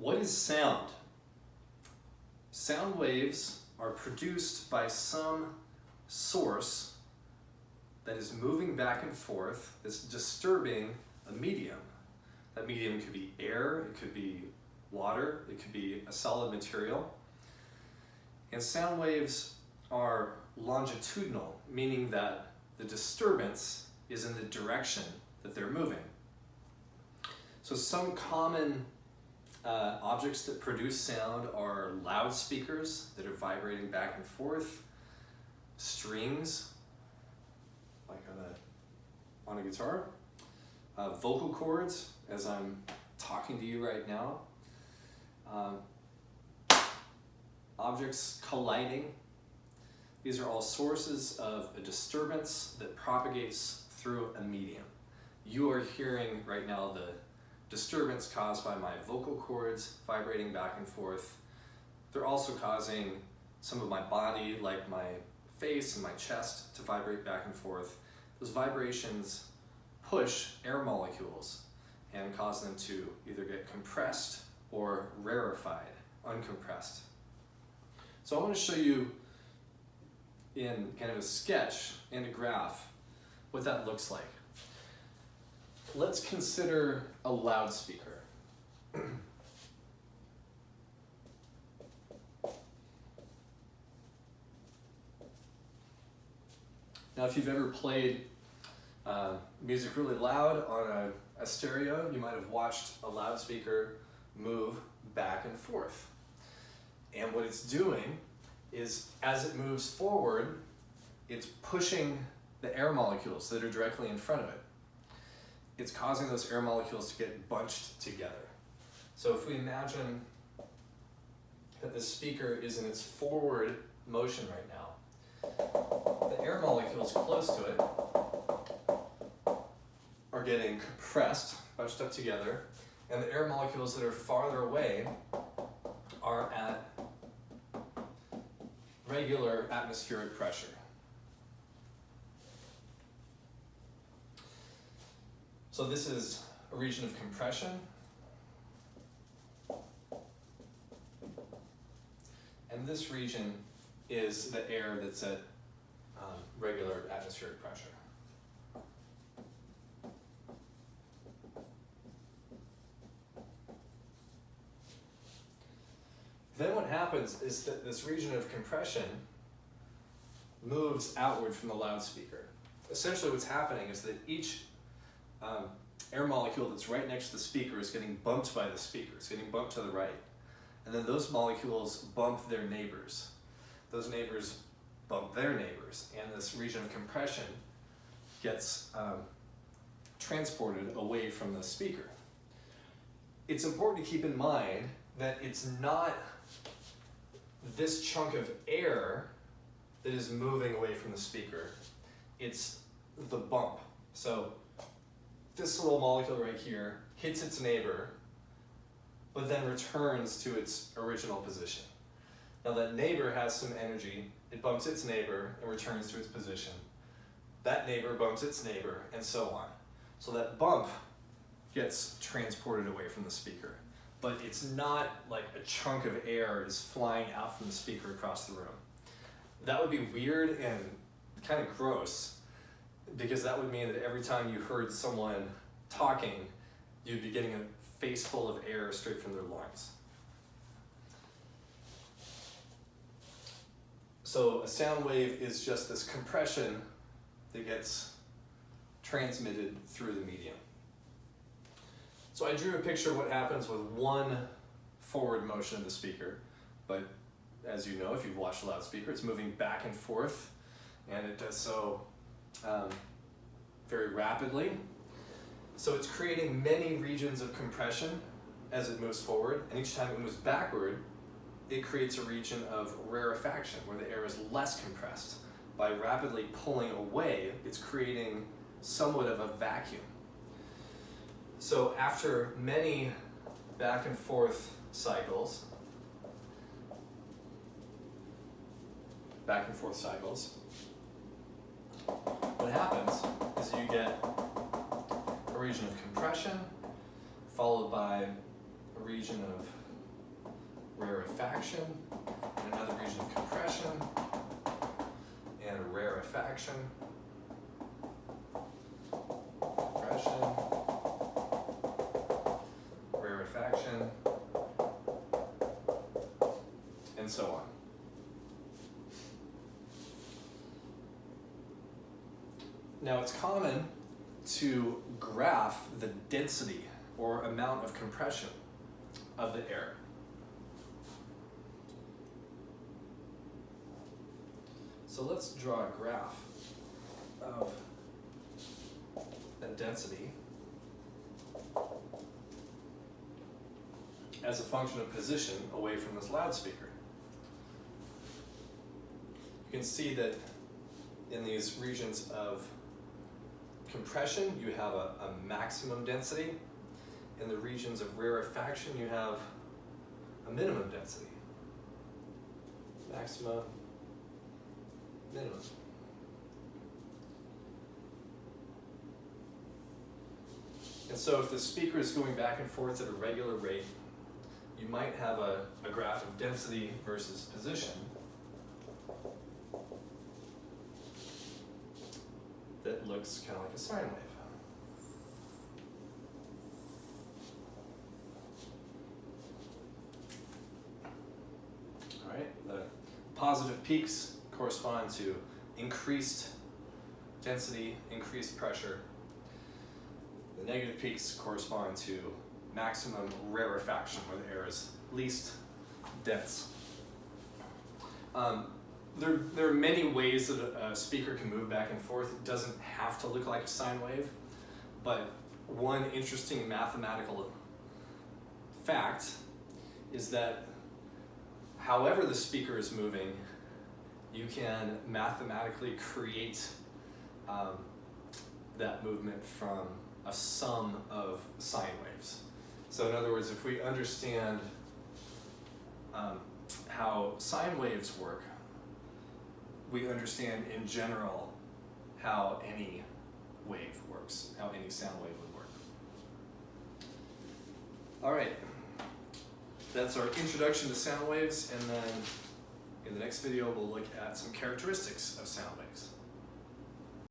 What is sound? Sound waves are produced by some source that is moving back and forth, that's disturbing a medium. That medium could be air, it could be water, it could be a solid material. And sound waves are longitudinal, meaning that the disturbance is in the direction that they're moving. So some common objects that produce sound are loudspeakers that are vibrating back and forth, strings, like on a guitar, vocal cords, as I'm talking to you right now, objects colliding. These are all sources of a disturbance that propagates through a medium. You are hearing right now the disturbance caused by my vocal cords vibrating back and forth. They're also causing some of my body, like my face and my chest, to vibrate back and forth. Those vibrations push air molecules and cause them to either get compressed or rarefied, uncompressed. So I want to show you in kind of a sketch and a graph what that looks like. Let's consider a loudspeaker. Now, if you've ever played music really loud on a stereo, you might have watched a loudspeaker move back and forth. And what it's doing is, as it moves forward, it's pushing the air molecules that are directly in front of it. It's causing those air molecules to get bunched together. So if we imagine that the speaker is in its forward motion right now, the air molecules close to it are getting compressed, bunched up together, and the air molecules that are farther away are at regular atmospheric pressure. So this is a region of compression. And this region is the air that's at regular atmospheric pressure. Then what happens is that this region of compression moves outward from the loudspeaker. Essentially what's happening is that each air molecule that's right next to the speaker is getting bumped by the speaker. It's getting bumped to the right. And then those molecules bump their neighbors. Those neighbors bump their neighbors. And this region of compression gets transported away from the speaker. It's important to keep in mind that it's not this chunk of air that is moving away from the speaker. It's the bump. So this little molecule right here hits its neighbor, but then returns to its original position. Now that neighbor has some energy, it bumps its neighbor and returns to its position. That neighbor bumps its neighbor, and so on. So that bump gets transported away from the speaker. But it's not like a chunk of air is flying out from the speaker across the room. That would be weird and kind of gross, because that would mean that every time you heard someone talking, you'd be getting a face full of air straight from their lungs. So a sound wave is just this compression that gets transmitted through the medium. So I drew a picture of what happens with one forward motion of the speaker, but as you know, if you've watched a loudspeaker, it's moving back and forth, and it does so very rapidly. So it's creating many regions of compression as it moves forward, and each time it moves backward, it creates a region of rarefaction, where the air is less compressed. By rapidly pulling away, it's creating somewhat of a vacuum. So after many back and forth cycles, what happens is you get a region of compression followed by a region of liquefaction, and another region of compression, and rarefaction. Compression, rarefaction, and so on. Now it's common to graph the density or amount of compression of the air. So let's draw a graph of that density as a function of position away from this loudspeaker. You can see that in these regions of compression, you have a maximum density. In the regions of rarefaction, you have a minimum density. Maximum, minimum. And so if the speaker is going back and forth at a regular rate, you might have a graph of density versus position that looks kind of like a sine wave. All right, the positive peaks correspond to increased density, increased pressure. The negative peaks correspond to maximum rarefaction, where the air is least dense. There are many ways that a speaker can move back and forth. It doesn't have to look like a sine wave, but one interesting mathematical fact is that however the speaker is moving, you can mathematically create that movement from a sum of sine waves. So in other words, if we understand how sine waves work, we understand in general how any wave works, how any sound wave would work. All right, that's our introduction to sound waves, and then in the next video we'll look at some characteristics of sound waves.